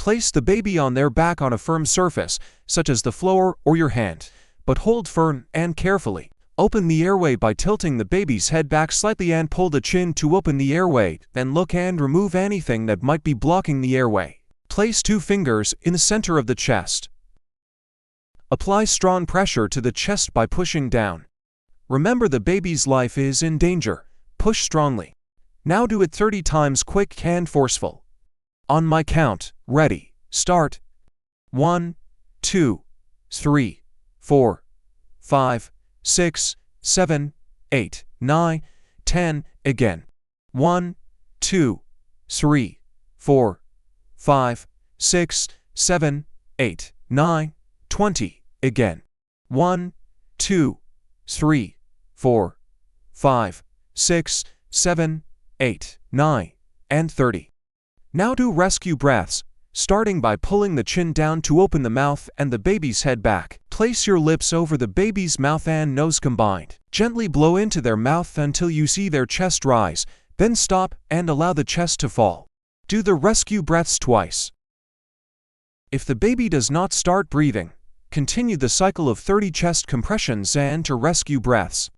Place the baby on their back on a firm surface, such as the floor or your hand, but hold firm and carefully. Open the airway by tilting the baby's head back slightly and pull the chin to open the airway, then look and remove anything that might be blocking the airway. Place 2 fingers in the center of the chest. Apply strong pressure to the chest by pushing down. Remember, the baby's life is in danger. Push strongly. Now do it 30 times quick and forceful. On my count, ready, start. 1, 2, 3, 4, 5, 6, 7, 8, 9, 10, again. 1, 2, 3, 4, 5, 6, 7, 8, 9, 20, again. 1, 2, 3, 4, 5, 6, 7, 8, 9, and 30. Now do rescue breaths, starting by pulling the chin down to open the mouth and the baby's head back. Place your lips over the baby's mouth and nose combined. Gently blow into their mouth until you see their chest rise, then stop and allow the chest to fall. Do the rescue breaths twice. If the baby does not start breathing, continue the cycle of 30 chest compressions and to rescue breaths.